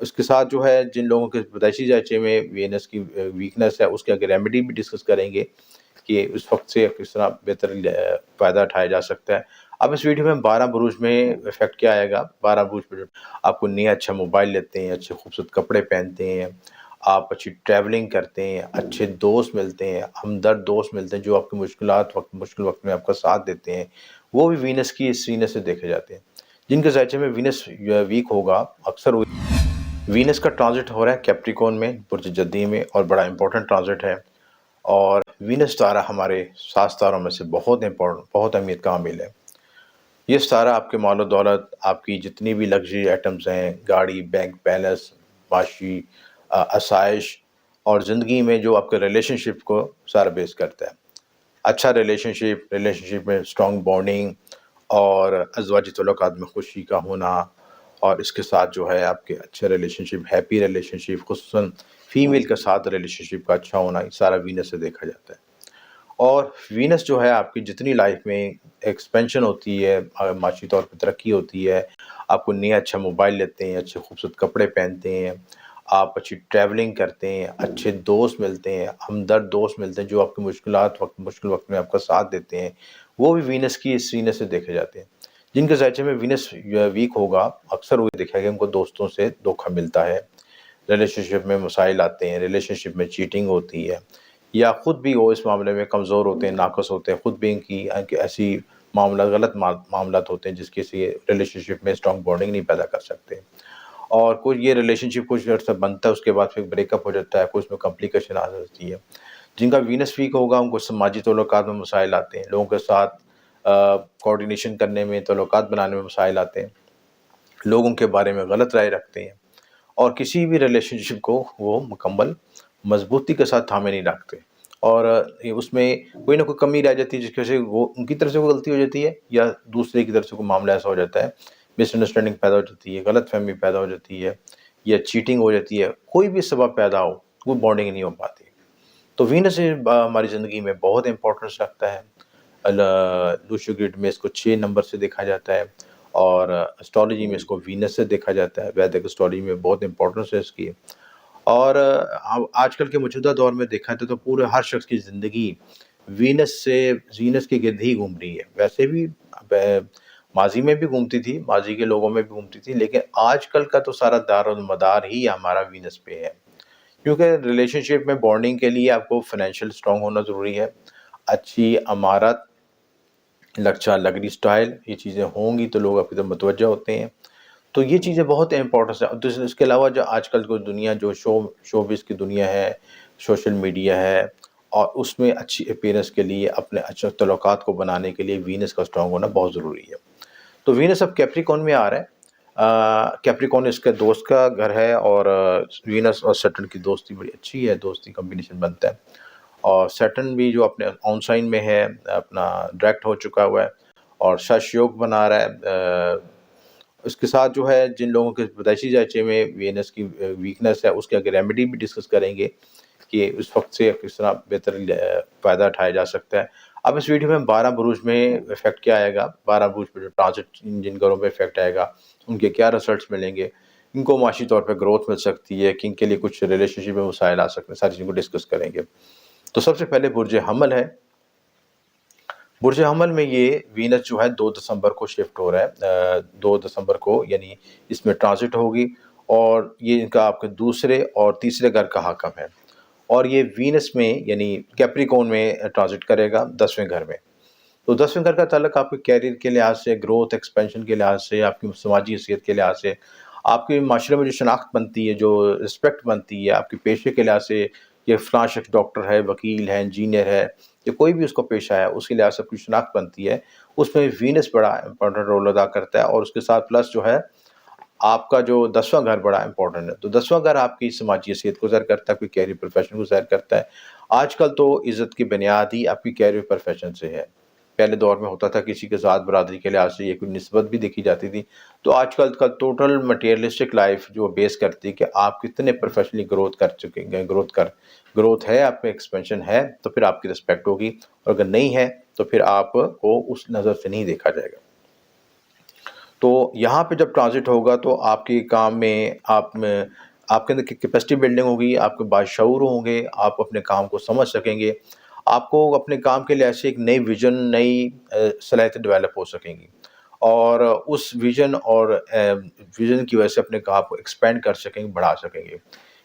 اس کے ساتھ جو ہے جن لوگوں کے پیدائشی ڈھانچے میں وینس کی ویکنس ہے، اس کے اگر ریمیڈی بھی ڈسکس کریں گے کہ اس وقت سے کس طرح بہتر فائدہ اٹھایا جا سکتا ہے۔ اب اس ویڈیو میں 12 بروج میں افیکٹ کیا آئے گا۔ 12 بروج پہ آپ کو نیا اچھا موبائل لیتے ہیں، اچھے خوبصورت کپڑے پہنتے ہیں، آپ اچھی ٹریولنگ کرتے ہیں، اچھے دوست ملتے ہیں، ہمدرد دوست ملتے ہیں جو آپ کی مشکل وقت میں آپ کا ساتھ دیتے ہیں، وہ بھی وینس کی اس وینس سے دیکھے جاتے ہیں۔ جن کے ذائچے میں وینس ویک ہوگا، اکثر وینس کا ٹرانزٹ ہو رہا ہے کیپریکون میں، برج جدی میں، اور بڑا امپورٹنٹ ٹرانزٹ ہے۔ اور وینس ستارہ ہمارے 7 ستاروں میں سے بہت امپورٹنٹ، بہت اہمیت کا حامل ہے۔ یہ ستارہ آپ کے مال و دولت، آپ کی جتنی بھی لگژری آئٹمز ہیں، گاڑی، بینک بیلنس، معاشی آسائش اور زندگی میں جو آپ کے ریلیشن شپ کو سارا بیس کرتا ہے۔ اچھا ریلیشن شپ میں اسٹرانگ بانڈنگ اور ازواجی تعلقات میں خوشی کا ہونا، اور اس کے ساتھ جو ہے آپ کے اچھے ریلیشن شپ، ہیپی ریلیشن شپ، خصوصاً فیمیل کے ساتھ ریلیشن شپ کا اچھا ہونا، یہ سارا وینس سے دیکھا جاتا ہے۔ اور وینس جو ہے آپ کی جتنی لائف میں ایکسپینشن ہوتی ہے، معاشی طور پہ ترقی ہوتی ہے، آپ کو نیا اچھا موبائل لیتے ہیں، اچھے خوبصورت کپڑے پہنتے ہیں، آپ اچھی ٹریولنگ کرتے ہیں، اچھے دوست ملتے ہیں، ہمدرد دوست ملتے ہیں جو آپ کی مشکل وقت میں آپ کا ساتھ دیتے ہیں، وہ بھی وینس کی اس وینس سے دیکھے جاتے ہیں۔ جن کے ذائچے میں وینس ویک ہوگا، اکثر وہ دیکھا گیا ان کو دوستوں سے دھوکہ ملتا ہے، ریلیشن شپ میں مسائل آتے ہیں، ریلیشن شپ میں چیٹنگ ہوتی ہے، یا خود بھی وہ اس معاملے میں کمزور ہوتے ہیں، ناقص ہوتے ہیں، خود بھی ان کی ایسی غلط معاملات ہوتے ہیں جس کی سے ریلیشن شپ میں اسٹرانگ بانڈنگ نہیں پیدا کر سکتے، اور کچھ یہ ریلیشن شپ کچھ عرصہ بنتا ہے، اس کے بعد پھر بریک اپ ہو جاتا ہے، کچھ میں کمپلیکیشن آ جاتی ہے۔ جن کا وینس ویک ہوگا ان کو سماجی تعلقات میں مسائل آتے ہیں، لوگوں کے ساتھ کوآرڈینیشن کرنے میں، تعلقات بنانے میں مسائل آتے ہیں، لوگوں کے بارے میں غلط رائے رکھتے ہیں، اور کسی بھی ریلیشن شپ کو وہ مکمل مضبوطی کے ساتھ تھامے نہیں رکھتے، اور اس میں کوئی نہ کوئی کمی رہ جاتی ہے جس کی وجہ سے وہ ان کی طرف سے کوئی غلطی ہو جاتی ہے، یا دوسرے کی طرف سے کوئی معاملہ ایسا ہو جاتا ہے، مس انڈرسٹینڈنگ پیدا ہو جاتی ہے، غلط فہمی پیدا ہو جاتی ہے، یا چیٹنگ ہو جاتی ہے، کوئی بھی سبب پیدا ہو، کوئی بانڈنگ نہیں ہو پاتی۔ تو وینس ہماری زندگی میں بہت امپورٹنس رکھتا ہے۔ لوشو گریڈ میں اس کو 6 نمبر سے دیکھا جاتا ہے، اور اسٹرالوجی میں اس کو وینس سے دیکھا جاتا ہے، ویدک اسٹرالوجی میں بہت امپورٹنس ہے اس کی۔ اور آج کل کے موجودہ دور میں دیکھا جائے تو پورے ہر شخص کی زندگی وینس کے گرد ہی گھوم رہی ہے۔ ویسے بھی ماضی میں بھی گھومتی تھی، ماضی کے لوگوں میں بھی گھومتی تھی، لیکن آج کل کا تو سارا دار و مدار ہی ہمارا وینس پہ ہے، کیونکہ ریلیشن شپ میں بانڈنگ کے لیے آپ کو فائنینشیل اسٹرانگ ہونا ضروری ہے، اچھی امارت، لچا لگڑی سٹائل، یہ چیزیں ہوں گی تو لوگ آپ کی طرف متوجہ ہوتے ہیں۔ تو یہ چیزیں بہت امپورٹنس ہے۔ اس کے علاوہ جو آج کل کو دنیا جو شوبز کی دنیا ہے، سوشل میڈیا ہے، اور اس میں اچھی اپیرنس کے لیے، اپنے اچھے تعلقات کو بنانے کے لیے وینس کا اسٹرانگ ہونا بہت ضروری ہے۔ تو وینس اب کیپریکون میں آ رہا ہے۔ کیپریکون اس کے دوست کا گھر ہے، اور وینس اور سیٹرن کی دوستی بڑی اچھی ہے، دوستی کمبینیشن بنتا ہے، اور سیٹرن بھی جو اپنے آن سائن میں ہے، اپنا ڈائریکٹ ہو چکا ہوا ہے، اور شش یوگ بنا رہا ہے۔ اس کے ساتھ جو ہے جن لوگوں کے پیدائشی ڈھانچے میں وینس کی ویکنس ہے، اس کے اگر ریمیڈی بھی ڈسکس کریں گے کہ اس وقت سے کس طرح بہتر فائدہ اٹھایا جا سکتا ہے۔ اب اس ویڈیو میں 12 بروج میں افیکٹ کیا آئے گا، 12 بروج پہ جو ٹرانزٹ جن گھروں پہ افیکٹ آئے گا ان کے کیا رزلٹس ملیں گے، ان کو معاشی طور پہ گروتھ مل سکتی ہے، کن کے لیے کچھ ریلیشن شپ میں مسائل آ سکتے ہیں، ساری چیزوں کو ڈسکس کریں گے۔ تو سب سے پہلے برج حمل ہے۔ برج حمل میں یہ وینس جو ہے 2 دسمبر کو شفٹ ہو رہا ہے، 2 دسمبر کو یعنی اس میں ٹرانزٹ ہوگی، اور یہ ان کا آپ کے دوسرے اور تیسرے گھر کا حاکم ہے، اور یہ وینس میں یعنی کیپریکون میں ٹرانزٹ کرے گا 10ویں گھر میں۔ تو 10ویں گھر کا تعلق آپ کے کیریئر کے لحاظ سے، گروتھ ایکسپینشن کے لحاظ سے، آپ کی سماجی حیثیت کے لحاظ سے، آپ کے معاشرے میں جو شناخت بنتی ہے، جو رسپیکٹ بنتی ہے، آپ کے پیشے کے لحاظ سے، یہ فلاں شخص ڈاکٹر ہے، وکیل ہے، انجینئر ہے، یا کوئی بھی اس کو پیشہ ہے، اس کے لحاظ سے اپنی شناخت بنتی ہے، اس میں وینس بڑا امپورٹنٹ رول ادا کرتا ہے، اور اس کے ساتھ پلس جو ہے آپ کا جو 10واں گھر بڑا امپورٹنٹ ہے۔ تو 10واں گھر آپ کی سماجی حیثیت کو ظاہر کرتا ہے، کوئی کیریئر پروفیشن کو ظاہر کرتا ہے۔ آج کل تو عزت کی بنیاد ہی آپ کی کیریئر پروفیشن سے ہے۔ پہلے دور میں ہوتا تھا کسی کے ذات برادری کے لحاظ سے یہ کوئی نسبت بھی دیکھی جاتی تھی، تو آج کل کا ٹوٹل مٹیریلسٹک لائف جو بیس کرتی ہے کہ آپ کتنے پروفیشنلی گروتھ کر چکے ہیں، گروتھ ہے آپ میں، ایکسپینشن ہے، تو پھر آپ کی رسپیکٹ ہوگی، اور اگر نہیں ہے تو پھر آپ کو اس نظر سے نہیں دیکھا جائے گا۔ تو یہاں پہ جب ٹرانزٹ ہوگا تو آپ کے کام میں آپ کے اندر کیپیسٹی بلڈنگ ہوگی، آپ کے باشعور ہوں گے، آپ اپنے کام کو سمجھ سکیں گے، آپ کو اپنے کام کے لحاظ سے ایک نئی ویژن، نئی صلاحیتیں ڈیولپ ہو سکیں گی، اور اس ویژن ویژن کی وجہ سے اپنے کام کو ایکسپینڈ کر سکیں گے، بڑھا سکیں گے۔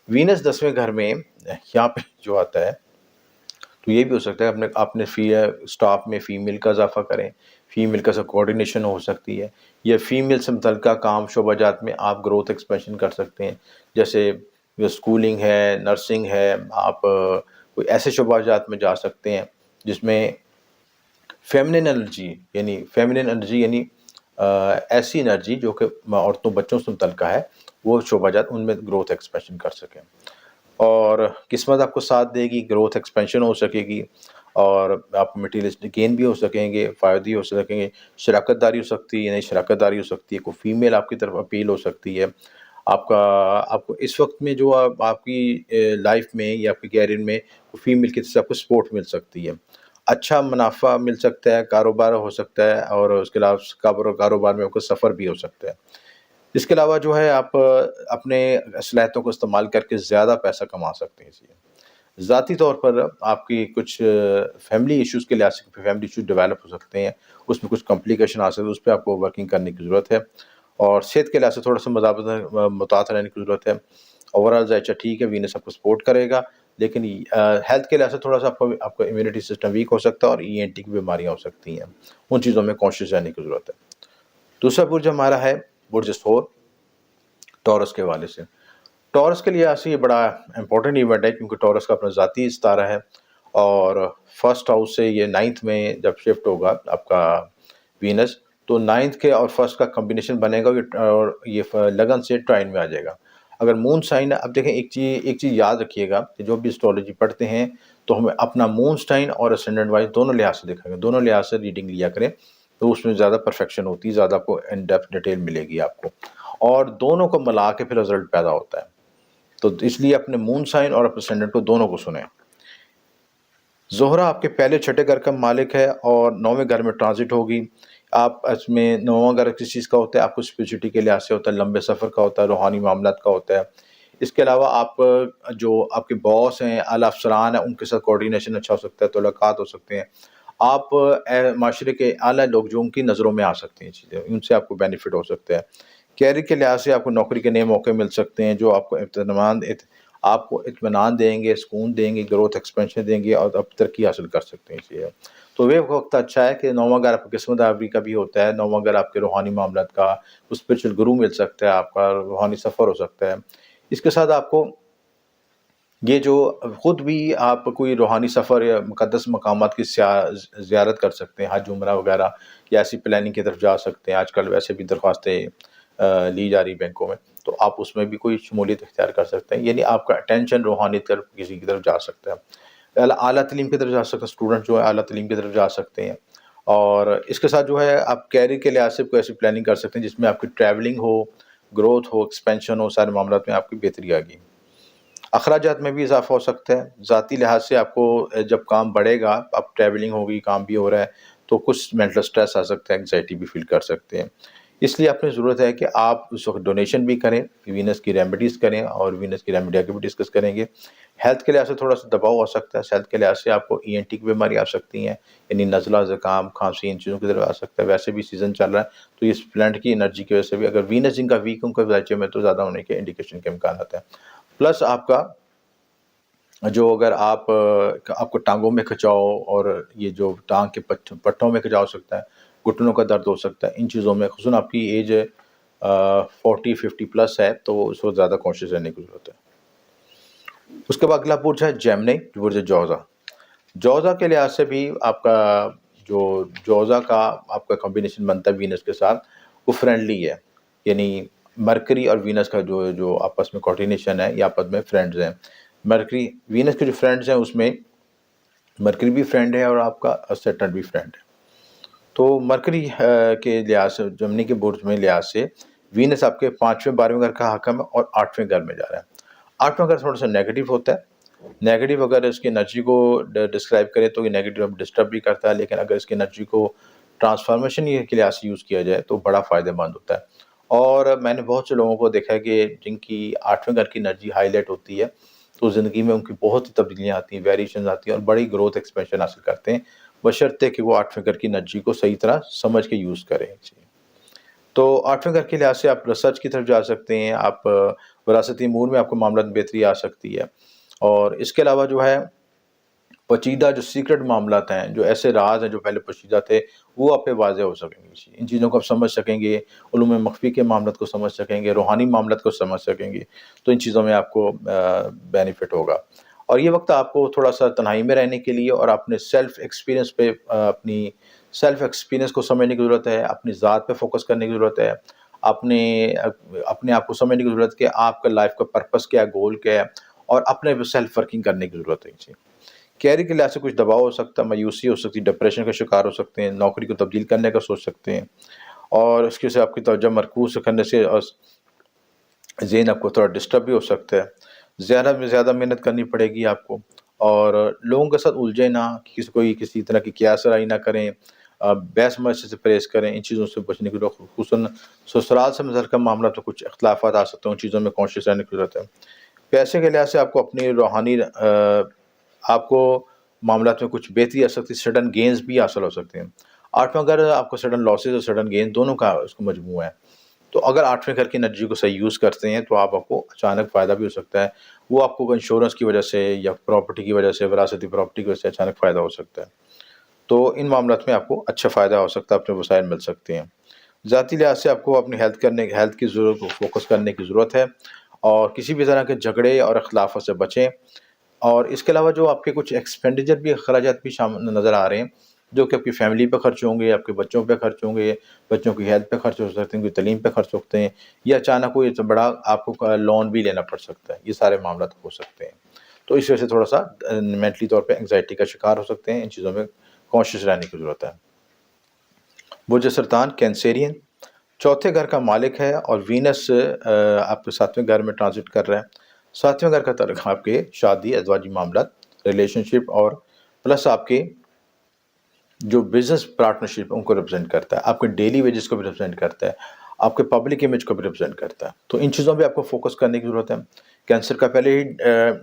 وینس 10ویں گھر میں یہاں پہ جو آتا ہے، تو یہ بھی ہو سکتا ہے اپنے اسٹاف میں فیمیل کا اضافہ کریں، فیمیل کا کوآرڈینیشن ہو سکتی ہے، یا فیمیل سے متعلقہ کام شعبہ جات میں آپ گروتھ ایکسپینشن کر سکتے ہیں، جیسے اسکولنگ ہے، نرسنگ ہے، آپ کوئی ایسے شعبہ جات میں جا سکتے ہیں جس میں فیمنن انرجی یعنی ایسی انرجی جو کہ عورتوں بچوں سے متعلقہ ہے، وہ شعبہ جات ان میں گروتھ ایکسپینشن کر سکیں، اور قسمت آپ کو ساتھ دے گی، گروتھ ایکسپینشن ہو سکے گی، اور آپ میٹیریلسٹک گین بھی ہو سکیں گے، فائدے ہو سکیں گے، شراکت داری ہو سکتی ہے، یعنی شراکت داری ہو سکتی ہے، کوئی فیمیل آپ کی طرف اپیل ہو سکتی ہے، آپ کو اس وقت میں جو آپ کی لائف میں یا آپ کے کیریئر میں فیمیل کی طرف سے آپ کو سپورٹ مل سکتی ہے، اچھا منافع مل سکتا ہے، کاروبار ہو سکتا ہے، اور اس کے علاوہ کاروبار میں آپ کو سفر بھی ہو سکتا ہے۔ اس کے علاوہ جو ہے آپ اپنے صلاحیتوں کو استعمال کر کے زیادہ پیسہ کما سکتے ہیں۔ ذاتی طور پر آپ کی کچھ فیملی ایشوز کے لحاظ سے فیملی ایشوز ڈیولپ ہو سکتے ہیں، اس میں کچھ کمپلیکیشن آ سکتے ہیں، اس پہ آپ کو ورکنگ کرنے کی ضرورت ہے، اور صحت کے لحاظ سے تھوڑا سا مطابقت رہنے کی ضرورت ہے۔ اوورآل ذائچہ ٹھیک ہے، وینس آپ کو سپورٹ کرے گا، لیکن ہیلتھ کے لحاظ سے تھوڑا سا آپ کا امیونٹی سسٹم ویک ہو سکتا ہے، اور ENT کی بیماریاں ہو سکتی ہیں، ان چیزوں میں کانشیس رہنے کی ضرورت ہے۔ دوسرا برج ہمارا ہے برج ثور، ٹورس کے حوالے سے۔ ٹورس کے لیے ایسے یہ بڑا امپورٹنٹ ایونٹ ہے، کیونکہ ٹورس کا اپنا ذاتی ستارہ ہے، اور فرسٹ ہاؤس سے یہ 9th میں جب شفٹ ہوگا آپ کا وینس، تو 9th کے اور فرسٹ کا کمبینیشن بنے گا، اور یہ لگن سے ٹرائن میں آ جائے گا۔ اگر مون سائن، اب دیکھیں ایک چیز یاد رکھیے گا کہ جو بھی اسٹرالوجی پڑھتے ہیں تو ہمیں اپنا مون سائن اور اسینڈنٹ وائز دونوں لحاظ سے دیکھیں گے، دونوں لحاظ سے ریڈنگ لیا کریں، تو اس میں زیادہ پرفیکشن ہوتی ہے، زیادہ آپ کو ان ڈیپتھ ڈیٹیل ملے گی آپ کو، اور دونوں کو ملا کے پھر رزلٹ پیدا ہوتا ہے۔ تو اس لیے اپنے مون سائن اور اپنے اسینڈنٹ کو دونوں کو سنیں۔ زہرہ آپ کے پہلے چھٹے گھر کا مالک ہے، اور 9ویں گھر میں ٹرانزٹ ہوگی۔ آپ اس میں 9واں گھر کس چیز کا ہوتا ہے؟ آپ کو اسپرچولیٹی کے لحاظ سے ہوتا ہے، لمبے سفر کا ہوتا ہے، روحانی معاملات کا ہوتا ہے۔ اس کے علاوہ آپ جو آپ کے باس ہیں، اعلیٰ افسران ہیں، ان کے ساتھ کوآرڈینیشن اچھا ہو سکتا ہے، تعلقات ہو سکتے ہیں۔ آپ معاشرے کے اعلیٰ لوگ جو ان کی نظروں میں آ سکتے ہیں چیزیں، ان سے آپ کو بینیفٹ ہو سکتا ہے۔ کیریئر کے لحاظ سے آپ کو نوکری کے نئے موقع مل سکتے ہیں، جو آپ کو اطمینان دیں گے، سکون دیں گے، گروتھ ایکسپینشن دیں گے، اور آپ ترقی حاصل کر سکتے ہیں چیزیں۔ تو وہ وقت اچھا ہے کہ 9واں گھر آپ کی قسمت آوری کا بھی ہوتا ہے، 9واں گھر آپ کے روحانی معاملات کا، اسپرچل گرو مل سکتا ہے، آپ کا روحانی سفر ہو سکتا ہے۔ اس کے ساتھ آپ کو یہ جو خود بھی آپ کوئی روحانی سفر یا مقدس مقامات کی زیارت کر سکتے ہیں، حج عمرہ وغیرہ، یا ایسی پلاننگ کی طرف جا سکتے ہیں۔ آج کل ویسے بھی درخواستیں لی جا رہی بینکوں میں، تو آپ اس میں بھی کوئی شمولیت اختیار کر سکتے ہیں، یعنی آپ کا اٹینشن روحانی طرف کسی کی طرف جا سکتا ہے۔ اعلیٰ تعلیم کی طرف جا سکتے ہیں، اسٹوڈنٹ جو ہے اعلیٰ تعلیم کی طرف جا سکتے ہیں، اور اس کے ساتھ جو ہے آپ کیریئر کے لحاظ سے کوئی ایسی پلاننگ کر سکتے ہیں جس میں آپ کی ٹریولنگ ہو، گروتھ ہو، ایکسپینشن ہو، سارے معاملات میں آپ کی بہتری آ گئی۔ اخراجات میں بھی اضافہ ہو سکتا ہے، ذاتی لحاظ سے آپ کو جب کام بڑھے گا، اب ٹریولنگ ہوگی، کام بھی ہو رہا ہے، تو کچھ مینٹل سٹریس آ سکتا ہے، انگزائٹی بھی فیل کر سکتے ہیں۔ اس لیے اپنی ضرورت ہے کہ آپ اس وقت ڈونیشن بھی کریں، وینس کی ریمیڈیز کریں، اور وینس کی ریمیڈی آگے بھی ڈسکس کریں گے۔ ہیلتھ کے لحاظ سے تھوڑا سا دباؤ ہو سکتا ہے، ہیلتھ کے لحاظ سے آپ کو ENT کی بیماری آ سکتی ہیں، یعنی نزلہ، زکام، کھانسی، ان چیزوں کی طرف آ سکتا ہے۔ ویسے بھی سیزن چل رہا ہے، تو اس پلانٹ کی انرجی کی وجہ سے بھی اگر وینس جن کا ویک ان کا ذائچے میں، تو زیادہ ہونے کے انڈیکیشن کے امکانات ہیں۔ پلس آپ کا جو اگر آپ کو ٹانگوں میں کھچاؤ، اور یہ جو ٹانگ کے پٹھوں میں کھچاؤ ہو سکتا ہے، گھٹنوں کا درد ہو سکتا ہے، ان چیزوں میں خصوصاً آپ کی ایج 40-50 پلس ہے، تو اس وقت زیادہ کانشیس رہنے کی ضرورت ہے۔ اس کے بعد اگلا برج ہے جیمنی، برج جوزہ۔ جوزہ کے لحاظ سے بھی آپ کا جو جوزہ کا آپ کا کمبینیشن بنتا ہے وینس کے ساتھ، وہ فرینڈلی ہے، یعنی مرکری اور وینس کا جو آپس میں کوآرڈینیشن ہے، یا آپس میں فرینڈز ہیں۔ مرکری وینس کے جو فرینڈز ہیں، اس میں مرکری بھی فرینڈ ہے، اور آپ کا سیٹرن بھی فرینڈ ہے۔ تو مرکری کے لحاظ سے، جمنی کے برج میں لحاظ سے، وینس آپ کے 5ویں 12ویں گھر کا حاکم ہے، اور 8ویں گھر میں جا رہا ہے۔ 8واں گھر تھوڑا سا نیگیٹو ہوتا ہے، نیگیٹو اگر اس کی انرجی کو ڈسکرائب کرے تو یہ نیگیٹو ڈسٹرب بھی کرتا ہے، لیکن اگر اس کی انرجی کو ٹرانسفارمیشن کے لحاظ سے یوز کیا جائے تو بڑا فائدہ مند ہوتا ہے. اور میں نے بہت سے لوگوں کو دیکھا ہے کہ جن کی 8ویں گھر کی انرجی ہائی لائٹ ہوتی ہے تو زندگی میں ان کی بہت سی تبدیلیاں آتی ہیں، ویریشنز آتی ہیں اور بڑی گروتھ ایکسپینشن حاصل کرتے ہیں، بشرطے کہ وہ 8ویں گھر کی انرجی کو صحیح طرح سمجھ کے یوز کریں. تو 8ویں گھر کے لحاظ سے آپ ریسرچ کی طرف جا سکتے ہیں، آپ وراثتی امور میں آپ کو معاملات میں بہتری آ سکتی ہے. اور اس کے علاوہ جو ہے پیچیدہ جو سیکرٹ معاملات ہیں، جو ایسے راز ہیں جو پہلے پوشیدہ تھے، وہ آپ پہ واضح ہو سکیں گے. ان چیزوں کو آپ سمجھ سکیں گے، علوم مخفی کے معاملات کو سمجھ سکیں گے، روحانی معاملات کو سمجھ سکیں گے. تو ان چیزوں میں آپ کو بینیفٹ ہوگا. اور یہ وقت آپ کو تھوڑا سا تنہائی میں رہنے کے لیے اور اپنے سیلف ایکسپیرینس پہ اپنی سیلف ایکسپیرینس کو سمجھنے کی ضرورت ہے، اپنی ذات پہ فوکس کرنے کی ضرورت ہے، اپنے آپ کو سمجھنے کی ضرورت ہے کہ آپ کا لائف کا پرپس کیا ہے، گول کیا ہے، اور اپنے پہ سیلف ورکنگ کرنے کی ضرورت ہے. کیریئر کے لحاظ سے کچھ دباؤ ہو سکتا ہے، مایوسی ہو سکتی ہے، ڈپریشن کا شکار ہو سکتے ہیں، نوکری کو تبدیل کرنے کا سوچ سکتے ہیں، اور اس کی وجہ سے آپ کی توجہ مرکوز کرنے سے ذہن آپ کو تھوڑا ڈسٹرب بھی ہو سکتا ہے. زیادہ میں زیادہ محنت کرنی پڑے گی آپ کو، اور لوگوں کے ساتھ الجھے نہ، کسی طرح کی قیاس رائے نہ کریں، بحث مباحثے سے پرہیز کریں. ان چیزوں سے بچنے کی ضرورت، خصوصاً سسرال سے متعلقہ معاملات میں کچھ اختلافات آ سکتے ہیں، ان چیزوں میں کانشیس رہنے کی ضرورت ہے. پیسے کے لحاظ سے آپ کو اپنی روحانی آپ کو معاملات میں کچھ بہتری آ سکتی ہے، سڈن گینز بھی حاصل ہو سکتے ہیں. 8واں گھر آپ کو سڈن لاسز اور سڈن گین دونوں کا اس کو مجموعہ ہے. تو اگر 8ویں گھر کی انرجی کو صحیح یوز کرتے ہیں تو آپ کو اچانک فائدہ بھی ہو سکتا ہے. وہ آپ کو انشورنس کی وجہ سے یا پراپرٹی کی وجہ سے، وراثتی پراپرٹی کی وجہ سے اچانک فائدہ ہو سکتا ہے. تو ان معاملات میں آپ کو اچھا فائدہ ہو سکتا ہے، اپنے وسائل مل سکتے ہیں. ذاتی لحاظ سے آپ کو اپنی ہیلتھ کی ضرورت کو فوکس کرنے کی ضرورت ہے، اور کسی بھی طرح کے جھگڑے اور اختلافات سے بچیں. اور اس کے علاوہ جو آپ کے کچھ ایکسپینڈیچر بھی، اخراجات بھی شامل نظر آ رہے ہیں، جو کہ آپ کی فیملی پہ خرچ ہوں گے، آپ کے بچوں پہ خرچ ہوں گے، بچوں کی ہیلتھ پہ خرچ ہو سکتے ہیں، کوئی تعلیم پہ خرچ ہوتے ہیں، یا اچانک کوئی بڑا آپ کو لون بھی لینا پڑ سکتا ہے. یہ سارے معاملات ہو سکتے ہیں. تو اس وجہ سے تھوڑا سا مینٹلی طور پہ انگزائٹی کا شکار ہو سکتے ہیں. ان چیزوں میں کانشیس رہنے کی ضرورت ہے. برج سرطان کینسیرین 4تھے گھر کا مالک ہے، اور وینس آپ کے 7ویں گھر میں ٹرانزٹ کر رہا ہے. 7ویں گھر کا تعلق آپ کے شادی، ازدواجی معاملات، ریلیشن شپ، اور پلس آپ کے جو بزنس پارٹنرشپ ان کو ریپرزینٹ کرتا ہے، آپ کے ڈیلی ویجز کو بھی ریپرزینٹ کرتا ہے، آپ کے پبلک امیج کو بھی ریپرزینٹ کرتا ہے. تو ان چیزوں پہ آپ کو فوکس کرنے کی ضرورت ہے. کینسر کا پہلے ہی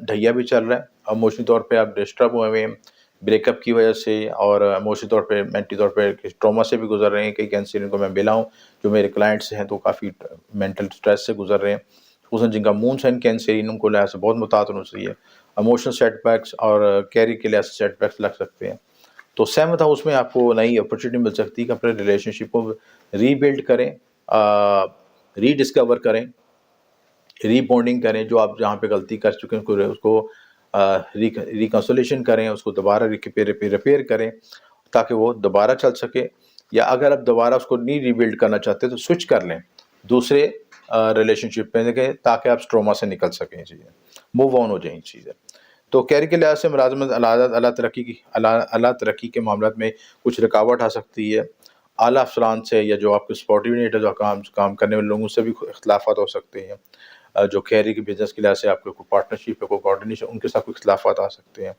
ڈھیا بھی چل رہا ہے، ایموشنل طور پہ آپ ڈسٹرب ہوئے ہوئے ہیں بریک اپ کی وجہ سے، اور ایموشنل طور پہ، مینٹلی طور پہ ٹراما سے بھی گزر رہے ہیں. کئی کینسر کو میں ملا ہوں جو میرے کلائنٹس ہیں، تو کافی مینٹل اسٹریس سے گزر رہے ہیں، خصوصاً جن کا مون سائن کینسرین، ان کو لحاظ سے بہت متاثر ہو سکتی ہے. ایموشنل سیٹ بیکس اور کیریئر کے لحاظ سے سیٹ بیکس لگ سکتے ہیں. تو 7th ہاؤس میں آپ کو نئی اپرچونیٹی مل سکتی ہے کہ اپنے ریلیشن شپ کو ری بلڈ کریں، ری ڈسکور کریں، ری بونڈنگ کریں. جو آپ جہاں پہ غلطی کر چکے ہیں اس کو ریکنسولیشن کریں، اس کو دوبارہ ریپیئر کریں تاکہ وہ دوبارہ چل سکے. یا اگر آپ دوبارہ اس کو نہیں ری بلڈ کرنا چاہتے تو سوئچ کر لیں دوسرے ریلیشن شپ پہ دیکھیں، تاکہ آپ ٹراما سے نکل سکیں، چیزیں موو آن ہو جائیں چیزیں. تو کیریئر کے لحاظ سے ملازمت، اعلیٰ ترقی کے معاملات میں کچھ رکاوٹ آ سکتی ہے. اعلیٰ افسران سے یا جو آپ کے سپورٹیونیٹ ہے، جو کام کرنے والے لوگوں سے بھی اختلافات ہو سکتے ہیں. جو کیریئر کے بزنس کے لحاظ سے آپ کو کوئی پارٹنرشپ ہے، کوئی کوآرڈینیشن، ان کے ساتھ کوئی اختلافات آ سکتے ہیں.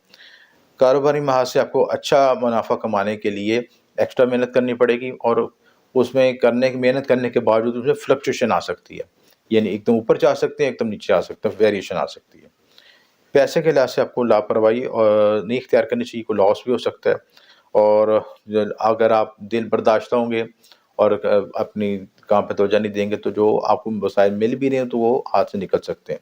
کاروباری محاذ سے آپ کو اچھا منافع کمانے کے لیے ایکسٹرا محنت کرنی پڑے گی، اور اس میں محنت کرنے کے باوجود اس میں فلکچویشن آ سکتی ہے، یعنی ایک دم اوپر جا سکتے ہیں، ایک دم نیچے آ سکتے ہیں، ویریشن آ سکتی ہے. پیسے کے لحاظ سے آپ کو لاپرواہی نہیں اختیار کرنی چاہیے، کوئی لاس بھی ہو سکتا ہے. اور اگر آپ دل برداشتہ ہوں گے اور اپنی کام پہ توجہ نہیں دیں گے، تو جو آپ کو وسائل مل بھی رہے ہیں تو وہ ہاتھ سے نکل سکتے ہیں.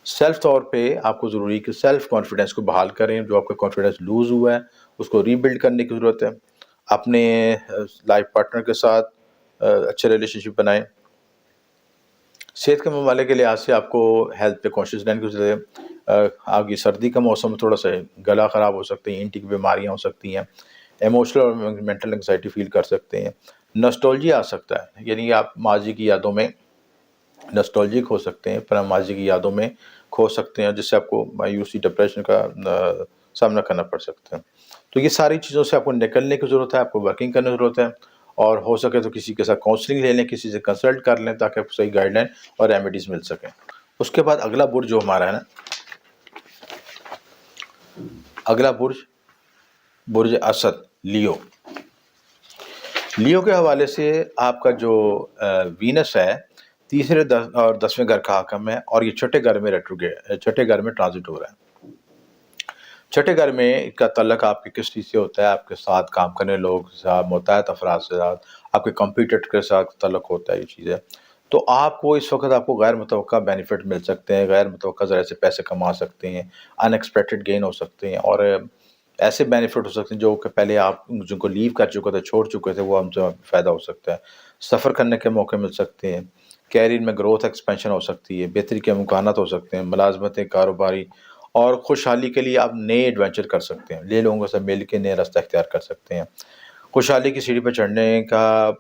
سیلف طور پہ آپ کو ضروری ہے کہ سیلف کانفیڈنس کو بحال کریں. جو آپ کا کانفیڈنس لوز ہوا ہے اس کو ری بلڈ کرنے کی ضرورت ہے. اپنے لائف پارٹنر کے ساتھ اچھے ریلیشن شپ بنائیں. صحت کے ممالے کے لحاظ سے آپ کو ہیلتھ پہ کانشیس رہنے کی ضرورت ہے. آگے سردی کا موسم تھوڑا سا گلا خراب ہو سکتے ہیں، انٹی کی بیماریاں ہو سکتی ہیں، ایموشنل اور مینٹل انگزائٹی فیل کر سکتے ہیں. نسٹولجی آ سکتا ہے، یعنی آپ ماضی کی یادوں میں نسٹولجک ہو سکتے ہیں، پر ماضی کی یادوں میں کھو سکتے ہیں، جس سے آپ کو مایوسی، ڈپریشن کا سامنا کرنا پڑ سکتا ہے. تو یہ ساری چیزوں سے آپ کو نکلنے کی ضرورت ہے، آپ کو ورکنگ کرنے کی ضرورت ہے. اور ہو سکے تو کسی کے ساتھ کاؤنسلنگ لے لیں، کسی سے کنسلٹ کر لیں تاکہ آپ کو صحیح گائیڈ لائن اور ریمیڈیز مل سکیں. اس کے بعد اگلا برج جو ہمارا ہے نا، اگلا برج اسد، لیو. لیو کے حوالے سے آپ کا جو وینس ہے تیسرے اور 10ویں گھر کا حاکم ہے، اور یہ چھٹے گھر میں چھٹے گھر میں ٹرانزٹ ہو رہا ہے۔ چھٹے گھر میں کا تعلق آپ کی کس چیز سے ہوتا ہے؟ آپ کے ساتھ کام کرنے لوگ کے ساتھ، متعدد افراد سے ساتھ، آپ کے کمپیوٹر کے ساتھ تعلق ہوتا ہے یہ چیز ہے۔ تو آپ کو اس وقت آپ کو غیر متوقع بینیفٹ مل سکتے ہیں، غیر متوقع ذرائع سے پیسے کما سکتے ہیں، ان ایکسپیکٹڈ گین ہو سکتے ہیں، اور ایسے بینیفٹ ہو سکتے ہیں جو کہ پہلے آپ جن کو لیو کر چکے تھے، چھوڑ چکے تھے، وہ ہم سے فائدہ ہو سکتا ہے۔ سفر کرنے کے موقع مل سکتے ہیں، کیریئر میں گروتھ ایکسپینشن ہو سکتی ہے، بہتری کے امکانات ہو سکتے ہیں، ملازمتیں، کاروباری اور خوشحالی کے لیے آپ نئے ایڈونچر کر سکتے ہیں، نئے لوگوں سے مل کے نئے راستہ اختیار کر سکتے ہیں۔ خوشحالی کی سیڑھی پہ چڑھنے کا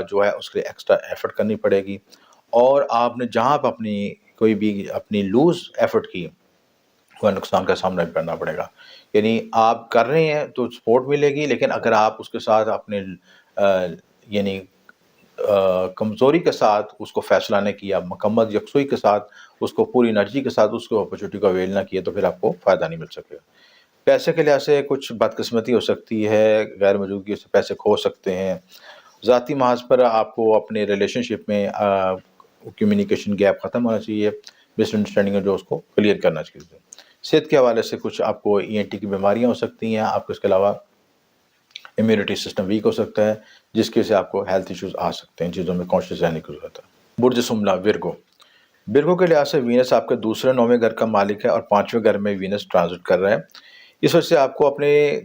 جو ہے اس کے لیے ایکسٹرا ایفرٹ کرنی پڑے گی، اور آپ نے جہاں پہ کوئی بھی اپنی لوز ایفرٹ کی، وہ نقصان کا سامنا بھی کرنا پڑے گا۔ یعنی آپ کر رہے ہیں تو سپورٹ ملے گی، لیکن اگر آپ اس کے ساتھ اپنے یعنی کمزوری کے ساتھ اس کو فیصلہ نہیں کیا، مکمل یکسوئی کے ساتھ اس کو، پوری انرجی کے ساتھ اس کو اپرچونیٹی کو اویل نہ کیا، تو پھر آپ کو فائدہ نہیں مل سکے گا۔ پیسے کے لحاظ سے کچھ بدقسمتی ہو سکتی ہے، غیر موجودگی سے پیسے کھو سکتے ہیں۔ ذاتی محاذ پر آپ کو اپنے ریلیشن شپ میں کمیونیکیشن گیپ ختم ہونا چاہیے، مس انڈرسٹینڈنگ جو اس کو کلیئر کرنا چاہیے۔ صحت کے حوالے سے کچھ آپ کو ENT کی بیماریاں ہو سکتی ہیں، آپ کو اس کے علاوہ امیونٹی سسٹم ویک ہو سکتا ہے، جس کی وجہ سے آپ کو ہیلتھ ایشوز آ سکتے ہیں، چیزوں میں کانشیس رہنے کی ضرورت ہے۔ برج سملا ورگو کے لحاظ سے وینس آپ کے دوسرے 9ویں گھر کا مالک ہے، اور 5ویں گھر میں وینس ٹرانزٹ کر رہا ہے۔ اس وجہ سے آپ کو اپنے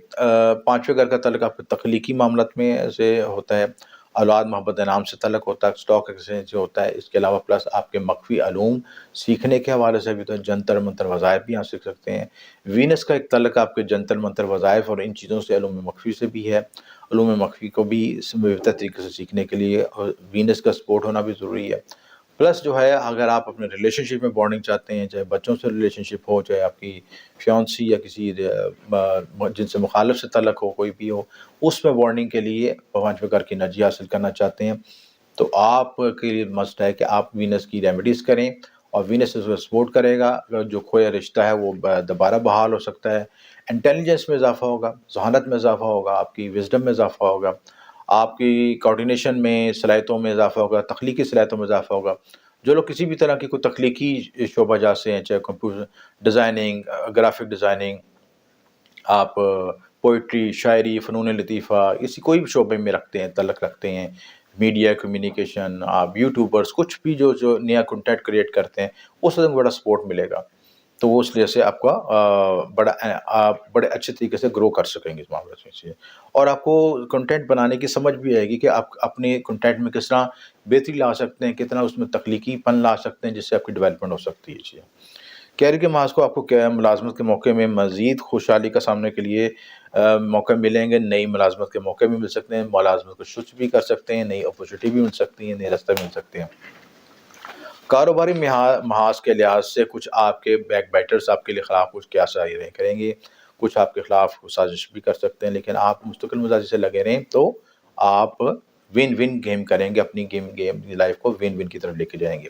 5ویں گھر کا تعلق آپ کے تخلیقی معاملات میں سے ہوتا ہے، اولاد محبت انعام سے تعلق ہوتا ہے، اسٹاک ایکسچینج سے ہوتا ہے۔ اس کے علاوہ پلس آپ کے مخفی علوم سیکھنے کے حوالے سے بھی تو جنتر منتر وظائف بھی آپ سیکھ سکتے ہیں۔ وینس کا ایک تعلق آپ کے جنتر منتر وظائف اور ان چیزوں سے، علوم مخفی سے بھی ہے۔ علوم مخفی کو بھی بہتر طریقے سے سیکھنے کے لیے وینس کا سپورٹ ہونا بھی ضروری ہے۔ پلس جو ہے، اگر آپ اپنے ریلیشن شپ میں بانڈنگ چاہتے ہیں، چاہے بچوں سے ریلیشن شپ ہو، چاہے آپ کی فیونسی یا کسی جن سے مخالف سے تعلق ہو، کوئی بھی ہو، اس میں بانڈنگ کے لیے 5ویں گھر کی انرجی حاصل کرنا چاہتے ہیں، تو آپ کے لیے مسٹ ہے کہ آپ وینس کی ریمیڈیز کریں، اور وینس اس کو سپورٹ کرے گا۔ جو کھویا رشتہ ہے وہ دوبارہ بحال ہو سکتا ہے، انٹیلیجنس میں اضافہ ہوگا، ذہانت میں اضافہ ہوگا، آپ کی وزڈم میں اضافہ ہوگا، آپ کی کوارڈینیشن میں، صلاحیتوں میں اضافہ ہوگا، تخلیقی صلاحیتوں میں اضافہ ہوگا۔ جو لوگ کسی بھی طرح کی کوئی تخلیقی شعبہ جات سے ہیں، چاہے کمپیوٹر ڈیزائننگ، گرافک ڈیزائننگ، آپ پوئٹری، شاعری، فنون لطیفہ، اسی کوئی بھی شعبے میں تعلق رکھتے ہیں، میڈیا کمیونیکیشن، آپ یوٹیوبرز، کچھ بھی جو نیا کنٹینٹ کریٹ کرتے ہیں، اس سے بڑا سپورٹ ملے گا، تو وہ اس لیے سے آپ کا آپ بڑے اچھے طریقے سے گرو کر سکیں گے اس معاملے سے، اور آپ کو کنٹینٹ بنانے کی سمجھ بھی آئے گی کہ آپ اپنے کنٹینٹ میں کس طرح بہتری لا سکتے ہیں، کتنا اس میں تخلیقی پن لا سکتے ہیں، جس سے آپ کی ڈیولپمنٹ ہو سکتی ہے۔ کیریئر کے محاذ کو آپ کو ملازمت کے موقع میں مزید خوشحالی کا سامنے کے لیے موقع ملیں گے، نئی ملازمت کے موقع بھی مل سکتے ہیں، ملازمت کو سوئچ بھی کر سکتے ہیں، نئی اپرچونیٹی بھی مل سکتی ہیں، نئے راستے مل سکتے ہیں۔ کاروباری محاذ کے لحاظ سے کچھ آپ کے بیک بائٹرز آپ کے لیے خلاف کچھ کیا سازشیں کریں گے، کچھ آپ کے خلاف سازش بھی کر سکتے ہیں، لیکن آپ مستقل مزاجی سے لگے رہیں تو آپ ون ون گیم کریں گے، اپنی گیم لائف کو ون ون کی طرف لے کے جائیں گے۔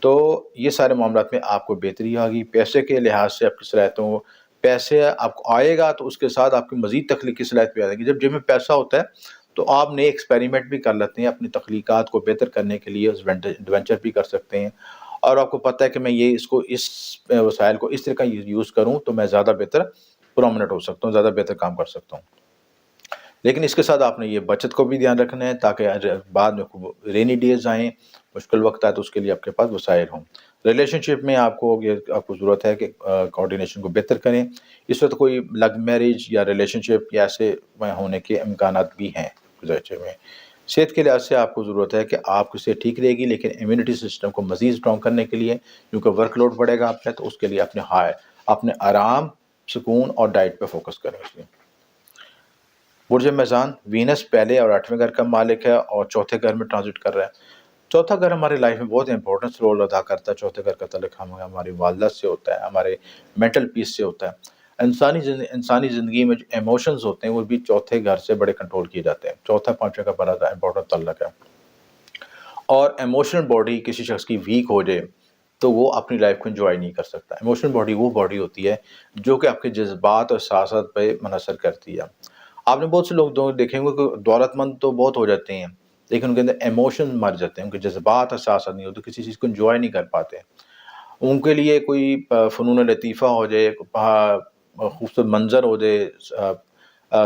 تو یہ سارے معاملات میں آپ کو بہتری ہوگی۔ پیسے کے لحاظ سے آپ کی صلاحیتوں، پیسے آپ کو آئے گا تو اس کے ساتھ آپ کی مزید تخلیقی صلاحیت بھی آ جائے گی۔ جب جیب میں پیسہ ہوتا ہے تو آپ نئے ایکسپیریمنٹ بھی کر لیتے ہیں، اپنی تخلیقات کو بہتر کرنے کے لیے ایڈونچر بھی کر سکتے ہیں، اور آپ کو پتہ ہے کہ میں اس وسائل کو اس طرح کا یوز کروں تو میں زیادہ بہتر پرومننٹ ہو سکتا ہوں، زیادہ بہتر کام کر سکتا ہوں۔ لیکن اس کے ساتھ آپ نے یہ بچت کو بھی دھیان رکھنا ہے، تاکہ بعد میں رینی ڈیز آئیں، مشکل وقت آئے تو اس کے لیے آپ کے پاس وسائل ہوں۔ ریلیشن شپ میں آپ کو ضرورت ہے کہ کوارڈینیشن کو بہتر کریں۔ اس وقت کوئی لگ میرج یا ریلیشن شپ یا ایسے ہونے کے امکانات بھی ہیں گزشتہ میں۔ صحت کے لحاظ سے آپ کو ضرورت ہے کہ آپ کی صحت ٹھیک رہے گی، لیکن امیونٹی سسٹم کو مزید اسٹرانگ کرنے کے لیے، کیونکہ ورک لوڈ بڑھے گا آپ کا، تو اس کے لیے اپنے آرام، سکون اور ڈائٹ پہ فوکس کریں۔ اس لیے برج میزان، وینس پہلے اور 8ویں گھر کا مالک ہے، اور چوتھے گھر میں ٹرانزٹ کر رہا ہے۔ چوتھا گھر ہمارے لائف میں بہت امپورٹنس رول ادا کرتا ہے۔ چوتھے گھر کا تعلق ہماری والدہ سے ہوتا ہے، ہمارے مینٹل پیس سے ہوتا ہے۔ انسانی زندگی میں جو ایموشنز ہوتے ہیں وہ بھی چوتھے گھر سے بڑے کنٹرول کیے جاتے ہیں۔ چوتھا 5ویں کا بڑا امپورٹنٹ تعلق ہے، اور ایموشنل باڈی کسی شخص کی ویک ہو جائے تو وہ اپنی لائف کو انجوائے نہیں کر سکتا۔ ایموشنل باڈی وہ باڈی ہوتی ہے جو کہ آپ کے جذبات اور احساسات پہ منحصر کرتی ہے۔ آپ نے بہت سے لوگ دیکھیں گے کہ دولت مند تو بہت ہو جاتے ہیں، لیکن ان کے اندر ایموشن مر جاتے ہیں، ان کے جذبات حساس نہیں ہوتے، کسی چیز کو انجوائے نہیں کر پاتے ہیں۔ ان کے لیے کوئی فنون لطیفہ ہو جائے، خوبصورت منظر ہو جائے،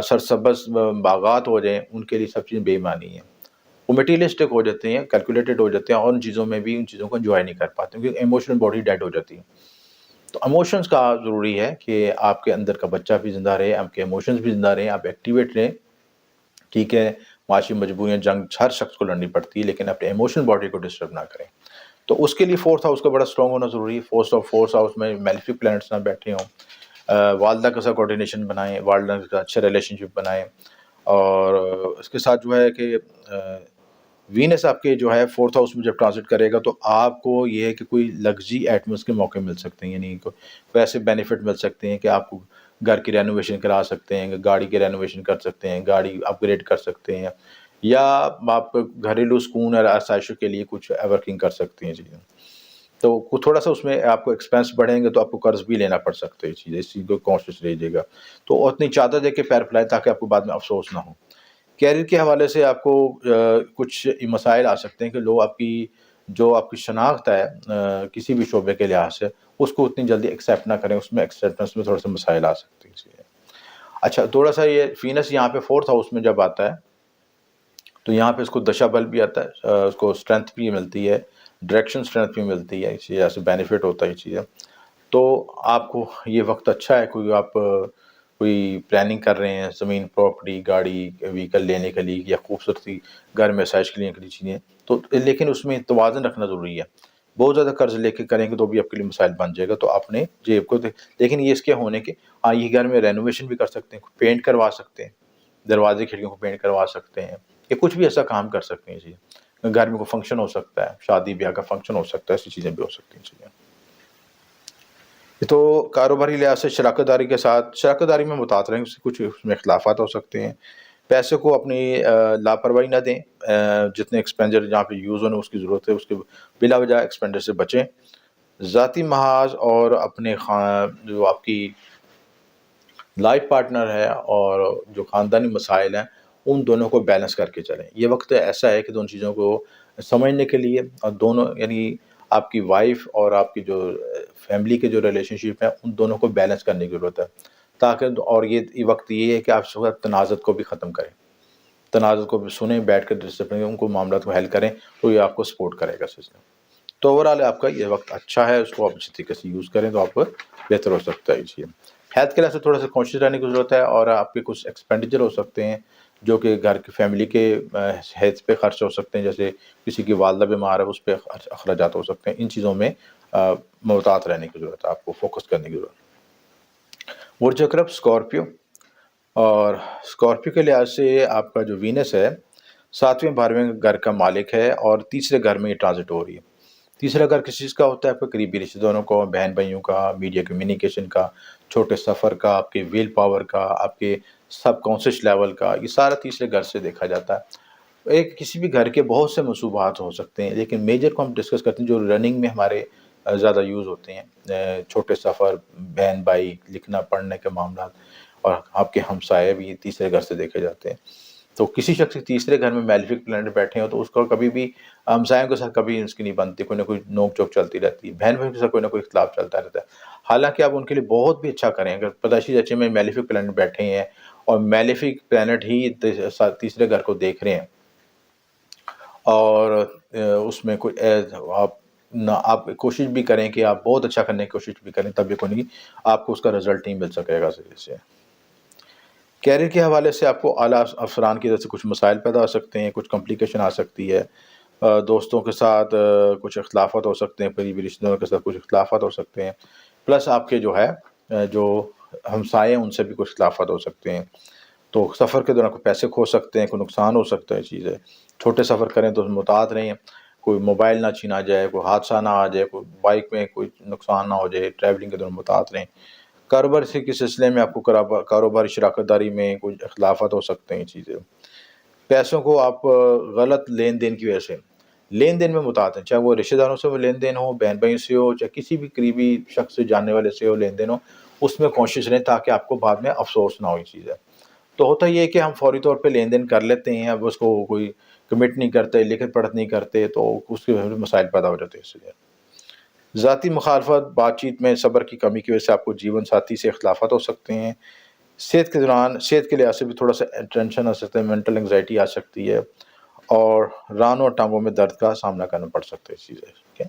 سرسبز باغات ہو جائیں، ان کے لیے سب چیزیں بے معنی ہیں۔ وہ مٹیریلسٹک ہو جاتے ہیں، کیلکولیٹڈ ہو جاتے ہیں، اور ان چیزوں میں بھی ان چیزوں کو انجوائے نہیں کر پاتے کیونکہ ایموشنل باڈی ڈیڈ ہو جاتی ہے۔ تو ایموشنز کا ضروری ہے کہ آپ کے اندر کا بچہ بھی زندہ رہے، آپ کے ایموشنز بھی زندہ رہیں، آپ ایکٹیویٹ رہیں۔ ٹھیک ہے، معاشی مجبوریاں، جنگ ہر شخص کو لڑنی پڑتی ہے، لیکن اپنے ایموشنل باڈی کو ڈسٹرب نہ کریں۔ تو اس کے لیے فورتھ ہاؤس کا بڑا اسٹرانگ ہونا ضروری ہے۔ فورتھ ہاؤس میں میلیفک پلانٹس نہ بیٹھے ہوں، والدہ کے ساتھ کوآرڈینیشن بنائیں، والدہ کے ساتھ اچھا ریلیشن شپ بنائیں، اور اس کے ساتھ جو ہے کہ وینس آپ کے جو ہے فورتھ ہاؤس میں جب ٹرانزٹ کرے گا تو آپ کو یہ ہے کہ کوئی لگژری ایٹمس کے موقع مل سکتے ہیں، یعنی کوئی ایسے بینیفٹ مل سکتے ہیں کہ آپ کو گھر کی رینوویشن کرا سکتے ہیں، گاڑی کی رینوویشن کر سکتے ہیں، گاڑی اپ گریڈ کر سکتے ہیں، یا آپ گھریلو سکون اور آسائشوں کے لیے کچھ ورکنگ کر سکتے ہیں چیزیں۔ تو تھوڑا سا اس میں آپ کو ایکسپینس بڑھیں گے تو آپ کو قرض بھی لینا پڑ سکتا ہے، یہ چیز، اس چیز کو کانشیس رہیے گا۔ تو اتنی چادر دے کے پیر پھیلائیں تاکہ آپ کو بعد میں افسوس نہ ہو۔ کیریئر کے حوالے سے آپ کو کچھ مسائل آ سکتے ہیں کہ لوگ آپ کی شناخت ہے کسی بھی شعبے کے لحاظ سے، اس کو اتنی جلدی ایکسیپٹ نہ کریں، اس میں ایکسیپٹنس میں تھوڑا سا مسائل آ سکتے ہیں۔ اچھا، تھوڑا سا یہ وینس یہاں پہ فورتھ ہاؤس میں جب آتا ہے تو یہاں پہ اس کو دشا بل بھی آتا ہے، اس کو اسٹرینتھ بھی ملتی ہے، ڈائریکشن اسٹرینتھ بھی ملتی ہے، اسی وجہ سے بینیفٹ ہوتا ہے یہ چیزیں۔ تو آپ کو یہ وقت اچھا ہے، آپ کوئی پلاننگ کر رہے ہیں زمین، پراپرٹی، گاڑی، وہیکل لینے کے لیے، یا خوبصورتی گھر میں سائز کے لیے چیزیں، تو لیکن اس میں توازن رکھنا ضروری ہے۔ بہت زیادہ قرض لے کے کریں گے تو بھی آپ کے لیے مسائل بن جائے گا، تو اپنے جیب کو لیکن یہ اس کے ہونے کے یہ گھر میں رینوویشن بھی کر سکتے ہیں، پینٹ کروا سکتے ہیں، دروازے کھڑکیوں کو پینٹ کروا سکتے ہیں، یا کچھ بھی ایسا کام کر سکتے ہیں۔ گھر میں کوئی فنکشن ہو سکتا ہے، شادی بیاہ کا فنکشن ہو سکتا ہے، ایسی چیزیں بھی ہو سکتی ہیں۔ تو کاروباری لحاظ سے شراکت داری کے ساتھ، شراکت داری میں متعارف رہیں، کچھ اس میں اختلافات ہو سکتے ہیں۔ پیسے کو اپنی لاپرواہی نہ دیں، جتنے ایکسپینڈر جہاں پہ یوز ہونے اس کی ضرورت ہے اس کے بلا وجہ ایکسپینڈر سے بچیں۔ ذاتی محاذ اور اپنے جو آپ کی لائف پارٹنر ہے اور جو خاندانی مسائل ہیں، ان دونوں کو بیلنس کر کے چلیں۔ یہ وقت ایسا ہے کہ دونوں چیزوں کو سمجھنے کے لیے، اور دونوں یعنی آپ کی وائف اور آپ کی جو فیملی کے جو ریلیشن شپ ہیں، ان دونوں کو بیلنس کرنے کی ضرورت ہے، تاکہ اور یہ وقت یہ ہے کہ آپ اس وقت تنازعات کو بھی ختم کریں، تنازعات کو بھی سنیں، بیٹھ کر ڈسپلن ان کو معاملات کو حل کریں، تو یہ آپ کو سپورٹ کرے گا سسٹم۔ تو اوورآل آپ کا یہ وقت اچھا ہے، اس کو آپ اچھی طریقے سے یوز کریں تو آپ کو بہتر ہو سکتا ہے۔ یہ ہیلتھ کے لحاظ سے تھوڑا سا کانشیس رہنے کی ضرورت ہے، اور آپ کے کچھ ایکسپینڈیچر ہو سکتے ہیں جو کہ گھر کی فیملی کے ہیلتھ پہ خرچ ہو سکتے ہیں، جیسے کسی کی والدہ بیمار ہے اس پہ اخراجات ہو سکتے ہیں۔ ان چیزوں میں محتاط رہنے کی ضرورت ہے، آپ کو فوکس کرنے کی ضرورت ہے۔ برج عقرب اسکارپیو، اور اسکارپیو کے لحاظ سے آپ کا جو وینس ہے 7ویں 12ویں گھر کا مالک ہے، اور تیسرے گھر میں یہ ٹرانزٹ ہو رہی ہے۔ تیسرا گھر کس چیز کا ہوتا ہے؟ آپ کے قریبی رشتے داروں کو، بہن بھائیوں کا، میڈیا کمیونیکیشن کا، چھوٹے سفر کا، آپ کے ویل پاور کا، آپ کے سب کانشیس لیول کا، یہ سارا تیسرے گھر سے دیکھا جاتا ہے۔ کسی بھی گھر کے بہت سے منصوبات ہو سکتے ہیں، لیکن میجر کو ہم ڈسکس کرتے ہیں جو رننگ میں ہمارے زیادہ یوز ہوتے ہیں، چھوٹے سفر، بہن بھائی، لکھنا پڑھنے کے معاملات، اور آپ کے ہمسائے بھی تیسرے گھر سے دیکھے جاتے ہیں۔ تو کسی شخص کے تیسرے گھر میں میلیفک پلانٹ بیٹھے ہوں تو اس کو کبھی بھی ہمسایوں کے ساتھ کبھی اس کی نہیں بنتی، کوئی نہ کوئی نوک چوک چلتی رہتی ہے، بہن بھائی کے ساتھ کوئی نہ کوئی اختلاف چلتا رہتا ہے۔ حالانکہ آپ ان کے لیے بہت بھی اچھا کریں، اگر پیدائشی چچے میں میلیفک پلانٹ بیٹھے ہیں اور میلیفک پلانٹ ہی تیسرے گھر کو دیکھ رہے ہیں، اور اس میں کوئی آپ کوشش بھی کریں کہ آپ بہت اچھا کرنے کی کوشش بھی کریں، تب بھی کوئی نہیں، آپ کو اس کا رزلٹ نہیں مل سکے گا صحیح سے۔ کیریئر کے حوالے سے آپ کو اعلیٰ افسران کی طرف سے کچھ مسائل پیدا ہو سکتے ہیں، کچھ کمپلیکیشن آ سکتی ہے، دوستوں کے ساتھ کچھ اختلافات ہو سکتے ہیں، قریبی رشتہ داروں کے ساتھ کچھ اختلافات ہو سکتے ہیں، پلس آپ کے جو ہے جو ہمسائے ہیں ان سے بھی کچھ اختلافات ہو سکتے ہیں۔ تو سفر کے دوران کوئی پیسے کھو سکتے ہیں، کوئی نقصان ہو سکتا ہے چیزیں۔ چھوٹے سفر کریں تو محتاط رہیں، کوئی موبائل نہ چھینا جائے، کوئی حادثہ نہ آ جائے، کوئی بائک میں کوئی نقصان نہ ہو جائے، ٹریولنگ کے دوران محتاط رہیں۔ کاروبار کے سلسلے میں آپ کو کاروباری شراکت داری میں کچھ اختلافات ہو سکتے ہیں چیزیں۔ پیسوں کو آپ غلط لین دین کی وجہ سے لین دین میں متعلق ہیں، چاہے وہ رشتہ داروں سے وہ لین دین ہو، بہن بھائیوں سے ہو، چاہے کسی بھی قریبی شخص سے جاننے والے سے ہو لین دین ہو، اس میں کوشش رہیں تاکہ آپ کو بعد میں افسوس نہ ہو یہ چیزیں۔ تو ہوتا یہ ہے کہ ہم فوری طور پہ لین دین کر لیتے ہیں، اب اس کو کوئی کمٹ نہیں کرتے، لکھت پڑھت نہیں کرتے، تو اس کے مسائل پیدا ہو جاتے ہیں. اس لیے ذاتی مخالفت، بات چیت میں صبر کی کمی کی وجہ سے آپ کو جیون ساتھی سے اختلافات ہو سکتے ہیں. صحت کے دوران صحت کے لحاظ سے بھی تھوڑا سا ٹینشن آ سکتا ہے، مینٹل انگزائٹی آ سکتی ہے، اور رانوں اور ٹانگوں میں درد کا سامنا کرنا پڑ سکتا ہے اس چیزیں. ٹھیک ہے.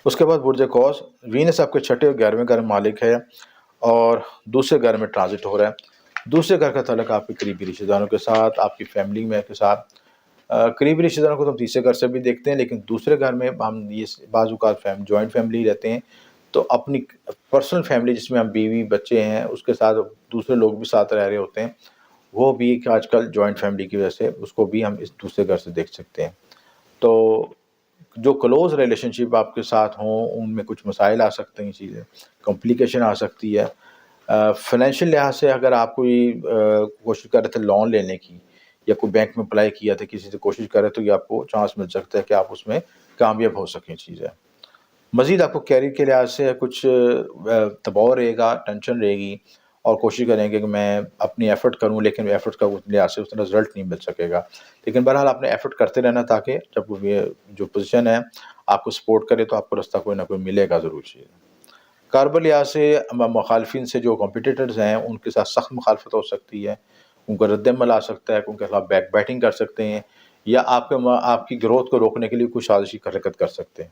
اس کے بعد برج قوس، وینس آپ کے چھٹے اور 11ویں گھر میں مالک ہے اور دوسرے گھر میں ٹرانزٹ ہو رہا ہے. دوسرے گھر کا تعلق آپ کے قریبی رشتہ داروں کے ساتھ، آپ کی فیملی میں کے ساتھ. قریبی رشتہ داروں کو تو ہم تیسرے گھر سے بھی دیکھتے ہیں، لیکن دوسرے گھر میں ہم یہ بعض اوقات جوائنٹ فیملی رہتے ہیں، تو اپنی پرسنل فیملی جس میں ہم بیوی بچے ہیں اس کے ساتھ دوسرے لوگ بھی ساتھ رہ رہے ہوتے ہیں، وہ بھی کہ آج کل جوائنٹ فیملی کی وجہ سے اس کو بھی ہم اس دوسرے گھر سے دیکھ سکتے ہیں. تو جو کلوز ریلیشن شپ آپ کے ساتھ ہوں ان میں کچھ مسائل آ سکتے ہیں، چیزیں کمپلیکیشن آ سکتی ہے. فائنینشیل لحاظ سے اگر آپ کوئی کوشش کر رہے تھے لون لینے کی، یا کوئی بینک میں اپلائی کیا تھا، کسی سے کوشش کر رہے تو یہ آپ کو چانس مل سکتا ہے کہ آپ اس میں کامیاب ہو سکیں چیزیں. مزید آپ کو کیریئر کے لحاظ سے کچھ دباؤ رہے گا، ٹینشن رہے گی، اور کوشش کریں گے کہ میں اپنی ایفرٹ کروں، لیکن ایفرٹ کا لحاظ سے اتنا رزلٹ نہیں مل سکے گا. لیکن بہرحال آپ نے ایفرٹ کرتے رہنا تاکہ جب یہ جو پوزیشن ہے آپ کو سپورٹ کرے تو آپ کو رستہ کوئی نہ کوئی ملے گا ضرور. چیز کاروبار لحاظ سے مخالفین سے جو کمپٹیٹرز ہیں ان کے ساتھ سخت مخالفت ہو سکتی ہے، ان کا رد عمل آ سکتا ہے، ان کے خلاف بیک بیٹنگ کر سکتے ہیں، یا آپ کی گروتھ کو روکنے کے لیے کوئی سازشی حرکت کر سکتے ہیں.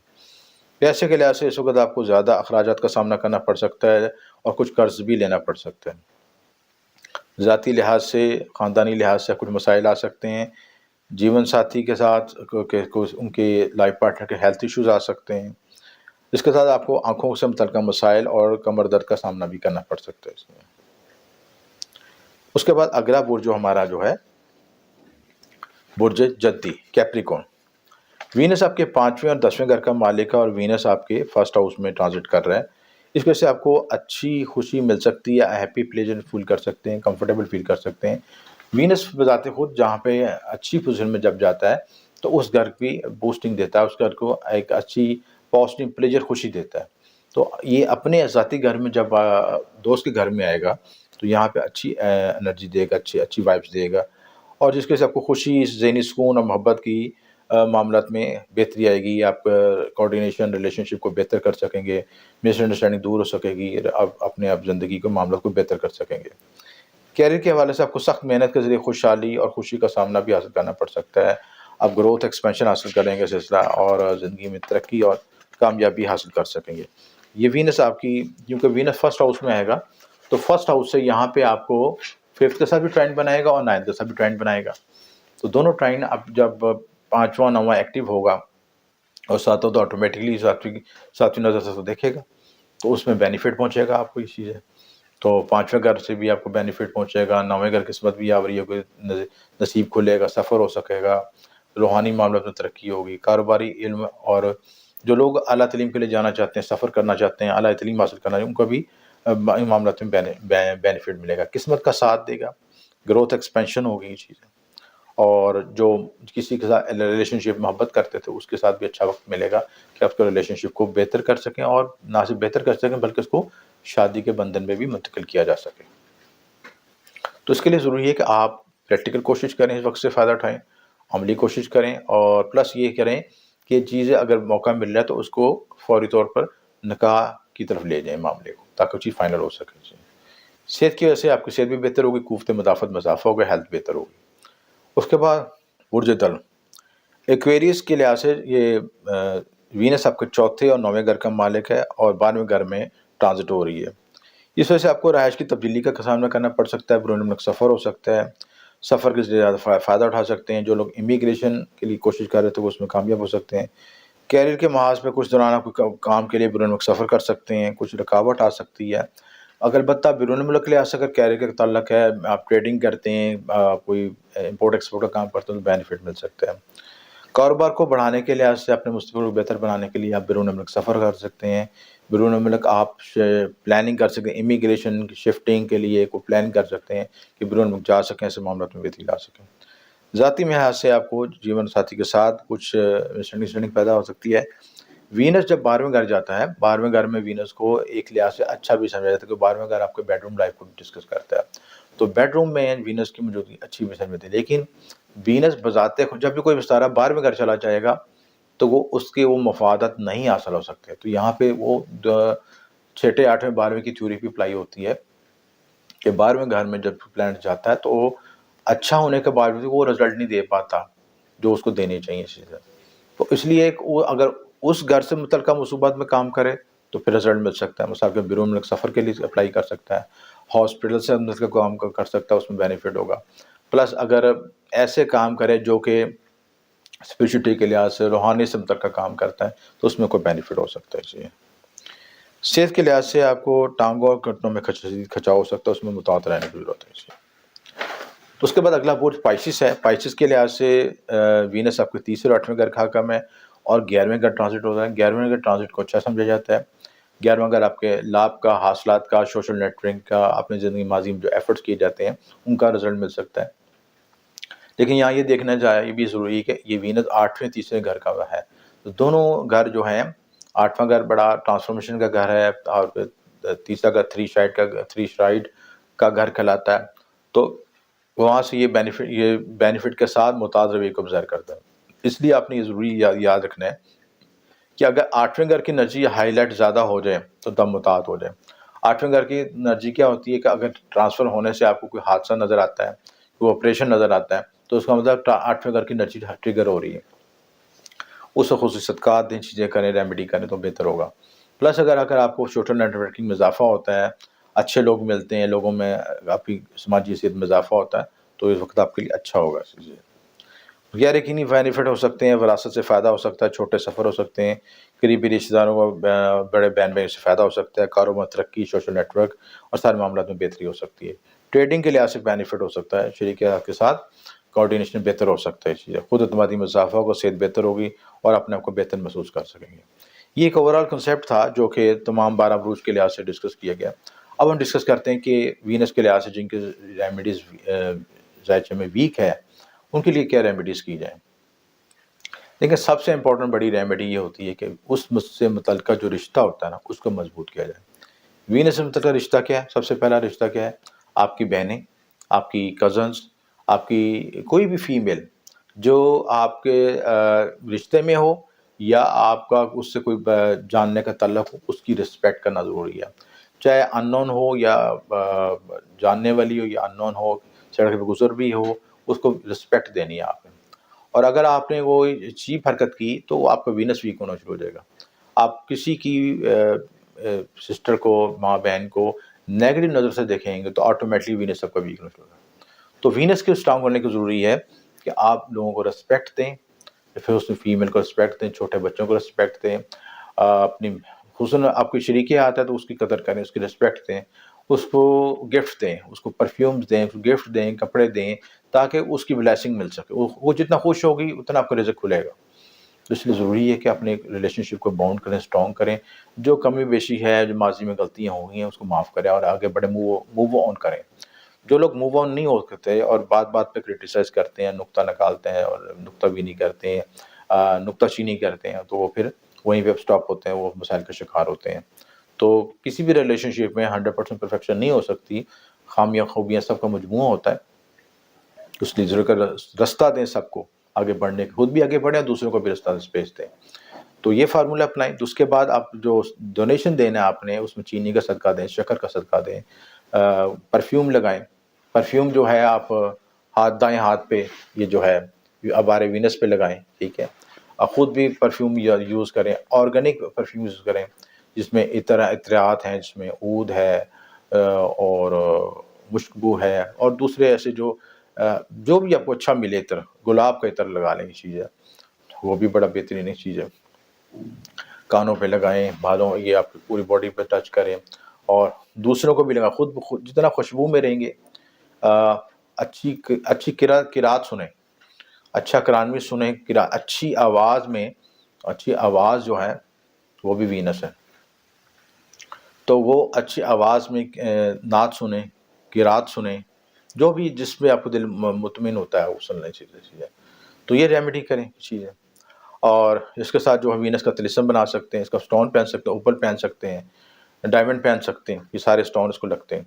پیسے کے لحاظ سے اس وقت آپ کو زیادہ اخراجات کا سامنا کرنا پڑ سکتا ہے اور کچھ قرض بھی لینا پڑ سکتا ہے. ذاتی لحاظ سے، خاندانی لحاظ سے کچھ مسائل آ سکتے ہیں. جیون ساتھی کے ساتھ ان کے لائف پارٹنر کے ہیلتھ ایشوز آ سکتے ہیں. اس کے ساتھ آپ کو آنکھوں سے متعلقہ مسائل اور کمر درد کا سامنا بھی کرنا پڑ سکتا ہے اس میں. اس کے بعد اگلا برج جو ہمارا جو ہے برج جدی کیپریکون. وینس آپ کے 5ویں اور 10ویں گھر کا مالک ہے، اور وینس آپ کے فرسٹ ہاؤس میں ٹرانزٹ کر رہا ہے. اس وجہ سے آپ کو اچھی خوشی مل سکتی ہے، ہیپی پلیجر فیل کر سکتے ہیں، کمفرٹیبل فیل کر سکتے ہیں. وینس بذات خود جہاں پہ اچھی پوزیشن میں جب جاتا ہے تو اس گھر کی بوسٹنگ دیتا ہے، اس گھر کو ایک اچھی پازیٹیو پلیجر خوشی دیتا ہے. تو یہ اپنے ذاتی گھر میں جب دوست کے گھر میں آئے گا تو یہاں پہ اچھی انرجی دے گا، اچھی وائبس دے گا، اور جس کے سے آپ کو خوشی، ذہنی سکون اور محبت کی معاملات میں بہتری آئے گی. آپ کوآرڈینیشن ریلیشن شپ کو بہتر کر سکیں گے، مس انڈرسٹینڈنگ دور ہو سکے گی، اپنے آپ زندگی کے معاملات کو بہتر کر سکیں گے. کیریئر کے حوالے سے آپ کو سخت محنت کے ذریعے خوشحالی اور خوشی کا سامنا بھی حاصل کرنا پڑ سکتا ہے. آپ گروتھ ایکسپینشن حاصل کریں گے سلسلہ، اور زندگی میں ترقی اور کامیابی حاصل کر سکیں گے. یہ وینس آپ کی، کیونکہ وینس فرسٹ ہاؤس میں آئے گا تو فرسٹ ہاؤس سے یہاں پہ آپ کو 5th کے ساتھ بھی ٹرائن بنائے گا اور 9th کے ساتھ بھی ٹرائن بنائے گا. تو دونوں ٹرائن اب جب 5واں 9واں ایکٹیو ہوگا اور 7واں تو آٹومیٹکلی 7ویں نظر سے تو دیکھے گا، تو اس میں بینیفٹ پہنچے گا آپ کو اس چیزیں. تو 5ویں گھر سے بھی آپ کو بینیفٹ پہنچے گا، 9ویں گھر قسمت بھی آ رہی ہے، کوئی نصیب کھلے گا، سفر ہو سکے گا، روحانی معاملات میں ترقی ہوگی. کاروباری علم، اور جو لوگ اعلیٰ تعلیم کے لیے جانا چاہتے ہیں، سفر کرنا چاہتے ہیں، اعلیٰ تعلیم حاصل کرنا چاہتے ہیں، ان کو بھی ان معاملات میں بینیفٹ ملے گا. قسمت کا ساتھ دے گا، گروتھ ایکسپینشن ہوگی یہ چیزیں. اور جو کسی کے ساتھ ریلیشن شپ محبت کرتے تھے اس کے ساتھ بھی اچھا وقت ملے گا کہ آپ کو ریلیشن شپ کو بہتر کر سکیں، اور نہ صرف بہتر کر سکیں بلکہ اس کو شادی کے بندھن میں بھی منتقل کیا جا سکے. تو اس کے لیے ضروری ہے کہ آپ پریکٹیکل کوشش کریں، اس وقت سے فائدہ اٹھائیں، عملی کوشش کریں، اور پلس یہ کریں کہ چیزیں اگر موقع مل رہا ہے تو اس کو فوری طور پر نکاح کی طرف لے جائیں معاملے کو، تاکہ وہ چیز فائنل ہو سکے. صحت کی وجہ سے آپ کی صحت بھی بہتر ہوگی، قوت مدافعت میں اضافہ ہوگا، ہیلتھ بہتر ہوگی. اس کے بعد برج دل ایکویریس کے لحاظ سے یہ وینس آپ کے 4تھے اور 9ویں گھر کا مالک ہے، اور 12ویں گھر میں ٹرانزٹ ہو رہی ہے. اس وجہ سے آپ کو رہائش کی تبدیلی کا سامنا کرنا پڑ سکتا ہے، بیرون ملک سفر ہو سکتا ہے، سفر کے زیادہ فائدہ اٹھا سکتے ہیں. جو لوگ امیگریشن کے لیے کوشش کر رہے تھے وہ اس میں کامیاب ہو سکتے ہیں. کیریئر کے محاذ پہ کچھ دوران آپ کام کے لیے بیرون ملک سفر کر سکتے ہیں، کچھ رکاوٹ آ سکتی ہے. اگر البتہ بیرون ملک کے لحاظ سے اگر کیریئر کا تعلق ہے، آپ ٹریڈنگ کرتے ہیں، کوئی امپورٹ ایکسپورٹ کا کام کرتے ہیں تو بینیفٹ مل سکتا ہے. کاروبار کو بڑھانے کے لحاظ سے، اپنے مستقبل کو بہتر بنانے کے لیے آپ بیرون ملک سفر کر سکتے ہیں. بیرون ملک آپ پلاننگ کر سکتے ہیں، امیگریشن شفٹنگ کے لیے کوئی پلان کر سکتے ہیں کہ بیرون ملک جا سکیں، ایسے معاملات میں بہتری لا سکیں. ذاتی محاذ سے آپ کو جیون ساتھی کے ساتھ کچھ انڈرسٹینڈنگ پیدا ہو سکتی ہے. وینس جب 12ویں گھر جاتا ہے، 12ویں گھر میں وینس کو ایک لحاظ سے اچھا بھی سمجھا جاتا ہے کہ 12ویں گھر آپ کے بیڈ روم لائف کو ڈسکس کرتا ہے. تو بیڈ روم میں وینس کی موجودگی اچھی مثال میں تھی. لیکن وینس بذات خود جب بھی کوئی ستارہ 12ویں گھر چلا جائے گا تو اس کے وہ مفادات نہیں حاصل ہو سکتے. تو یہاں پہ وہ 6ٹھے 8ویں 12ویں کی تھیوری بھی اپلائی ہوتی ہے کہ 12ویں گھر میں جب پلانٹ جاتا ہے تو وہ اچھا ہونے کے باوجود وہ رزلٹ نہیں دے پاتا جو اس کو دینے چاہیے چیزیں. تو اس لیے وہ اگر اس گھر سے متعلقہ منصوبات میں کام کرے تو پھر رزلٹ مل سکتا ہے. مثال کے بیرون ملک سفر کے لیے اپلائی کر سکتا ہے, ہاسپٹل سے متعلق کام کر سکتا ہے, اس میں بینیفٹ ہوگا. پلس اگر ایسے کام کرے جو کہ اسپریچوٹی کے لحاظ سے روحانی سے متعلقہ کام کرتا ہے تو اس میں کوئی بینیفٹ ہو سکتا ہے. چاہیے صحت کے لحاظ سے آپ کو ٹانگوں اور گھٹنوں میں کھچاؤ ہو سکتا ہے, اس میں متعلق رہنے کی ضرورت ہے. تو اس کے بعد اگلا بورڈ پائسس ہے. پائسس کے لحاظ سے وینس آپ کے 3 اور 8ویں گھر کا حکم ہے اور 11ویں گھر ٹرانزٹ ہوتا ہے. 11ویں گھر ٹرانزٹ کو اچھا سمجھا جاتا ہے. 11واں گھر آپ کے لابھ کا, حاصلات کا, سوشل نیٹورکنگ کا, اپنی زندگی ماضی میں جو ایفرٹس کیے جاتے ہیں ان کا رزلٹ مل سکتا ہے. لیکن یہاں یہ دیکھنا چاہیے, یہ بھی ضروری ہے کہ یہ وینس 8ویں 3ویں گھر کا ہے. تو دونوں گھر جو ہیں, 8واں گھر بڑا ٹرانسفارمیشن کا گھر ہے اور تیسرا گھر 3 سائڈ کا گھر کہلاتا ہے. تو وہاں سے یہ بینیفٹ کے ساتھ متعدد رویے کو ظاہر کرتا ہے. اس لیے آپ نے یہ ضروری یاد رکھنا ہے کہ اگر 8ویں گھر کی انرجی ہائی لائٹ زیادہ ہو جائے تو تب متعدد ہو جائے. 8ویں گھر کی انرجی کیا ہوتی ہے کہ اگر ٹرانسفر ہونے سے آپ کو کوئی حادثہ نظر آتا ہے, کوئی آپریشن نظر آتا ہے, تو اس کا مطلب 8ویں گھر کی انرجی ٹریگر ہو رہی ہے. اس کو خصوصی صدقات دیں, چیزیں کریں, ریمیڈی کریں تو بہتر ہوگا. پلس اگر آپ کو سوشل نیٹورکنگ میں اضافہ ہوتا ہے, اچھے لوگ ملتے ہیں, لوگوں میں آپ کی سماجی حیثیت میں اضافہ ہوتا ہے, تو اس وقت آپ کے لیے اچھا ہوگا. غیر یقینی بینیفٹ ہو سکتے ہیں, وراثت سے فائدہ ہو سکتا ہے, چھوٹے سفر ہو سکتے ہیں, قریبی رشتہ داروں کو بڑے بہن بھائی سے فائدہ ہو سکتا ہے, کاروبار ترقی, سوشل نیٹ ورک اور سارے معاملات میں بہتری ہو سکتی ہے. ٹریڈنگ کے لحاظ سے بینیفٹ ہو سکتا ہے, شریک کے ساتھ کوآرڈینیشن بہتر ہو سکتا ہے. چیزیں خود اعتمادی میں اضافہ ہوگا, صحت بہتر ہوگی اور اپنے آپ کو بہتر محسوس کر سکیں گے. یہ ایک اوور آل کنسیپٹ تھا جو کہ تمام 12 بروج کے لحاظ سے ڈسکس کیا گیا. اب ہم ڈسکس کرتے ہیں کہ وینس کے لحاظ سے جن کے ریمیڈیز ذائچے میں ویک ہے ان کے لیے کیا ریمیڈیز کی جائیں. لیکن سب سے امپورٹنٹ بڑی ریمیڈی یہ ہوتی ہے کہ اس سے متعلقہ جو رشتہ ہوتا ہے نا اس کو مضبوط کیا جائے. وینس سے متعلقہ رشتہ کیا ہے؟ سب سے پہلا رشتہ کیا ہے؟ آپ کی بہنیں, آپ کی کزنس, آپ کی کوئی بھی فیمیل جو آپ کے رشتے میں ہو یا آپ کا اس سے کوئی جاننے کا تعلق ہو, اس کی رسپیکٹ کرنا ضروری ہے. چاہے ان نون ہو یا جاننے والی ہو یا ان نون ہو, سڑک پہ گزر بھی ہو, اس کو رسپیکٹ دینی ہے آپ نے. اور اگر آپ نے وہ چیپ حرکت کی تو وہ آپ کا وینس ویک ہونا شروع ہو جائے گا. آپ کسی کی سسٹر کو, ماں بہن کو نیگیٹو نظر سے دیکھیں گے تو آٹومیٹلی وینس آپ کا ویک ہونا شروع ہوگا. تو وینس کے اسٹرانگ ہونے کی ضروری ہے کہ آپ لوگوں کو رسپیکٹ دیں, پھر اس میں فیمیل کو رسپیکٹ دیں, چھوٹے بچوں کو رسپیکٹ دیں, اپنی خصوصاً آپ کی شریکے آتا ہے تو اس کی قدر کریں, اس کی رسپیکٹ دیں, اس کو گفٹ دیں, اس کو پرفیومز دیں, گفٹ دیں, کپڑے دیں, تاکہ اس کی بلیسنگ مل سکے. وہ جتنا خوش ہوگی اتنا آپ کا رزق کھلے گا. اس لیے ضروری ہے کہ اپنے ریلیشن شپ کو باؤنڈ کریں, اسٹرانگ کریں. جو کمی بیشی ہے, جو ماضی میں غلطیاں ہو گئی ہیں اس کو معاف کریں اور آگے بڑے موو آن کریں. جو لوگ موو آن نہیں ہو سکتے اور بات پہ کرٹیسائز کرتے ہیں, نقطہ نکالتے ہیں اور نقطہ بھی نہیں کرتے ہیں, نقطہ چینی کرتے ہیں, تو وہ پھر وہیں پہ اسٹاپ ہوتے ہیں, وہ مسائل کا شکار ہوتے ہیں. تو کسی بھی ریلیشن شپ میں 100% پرفیکشن نہیں ہو سکتی, خامیاں خوبیاں سب کا مجموعہ ہوتا ہے. اس لیے ضرور کر رستہ دیں سب کو آگے بڑھنے, خود بھی آگے بڑھیں, دوسروں کو بھی رستہ پیش دیں. تو یہ فارمولہ اپلائیں. تو اس کے بعد آپ جو ڈونیشن دینا ہے آپ نے, اس میں چینی کا صدقہ دیں, شکر کا صدقہ دیں, پرفیوم لگائیں. پرفیوم جو ہے آپ دائیں ہاتھ پہ یہ جو ہے آبار وینس پہ لگائیں, ٹھیک ہے. خود بھی پرفیوم یوز کریں, آرگینک پرفیوم یوز کریں جس میں اطراعات ہیں, جس میں عود ہے اور مشکبو ہے اور دوسرے ایسے جو بھی آپ کو اچھا ملے عطر, گلاب کا عطر لگا لیں. یہ چیز ہے وہ بھی بڑا بہترین چیز ہے. کانوں پہ لگائیں, بالوں, یہ آپ کی پوری باڈی پہ ٹچ کریں اور دوسروں کو بھی لگائیں. خود جتنا خوشبو میں رہیں گے, اچھی قرات سنیں, اچھا قرآن بھی سنیں, اچھی آواز میں, اچھی آواز جو ہے وہ بھی وینس ہے. تو وہ اچھی آواز میں نعت سنیں, قرات سنیں, جو بھی جس میں آپ کو دل مطمئن ہوتا ہے وہ سننے چیزیں. تو یہ ریمیڈی کریں چیزیں. اور اس کے ساتھ جو ہم وینس کا طلسم بنا سکتے ہیں, اس کا سٹون پہن سکتے ہیں, اوپل پہن سکتے ہیں, ڈائمنڈ پہن سکتے ہیں, یہ سارے سٹون اس کو لگتے ہیں.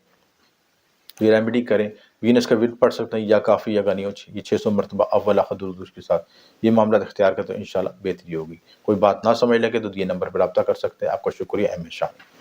یہ ریمیڈی کریں. وینس کا ورد پڑھ سکتے ہیں یا کافی یا غنیمت یہ 600 مرتبہ اول آخر درود اس کے ساتھ. یہ معاملات اختیار کریں تو انشاءاللہ بہتری ہوگی. کوئی بات نہ سمجھ لگے تو یہ نمبر پر رابطہ کر سکتے ہیں. آپ کا شکریہ. احمد شاہ.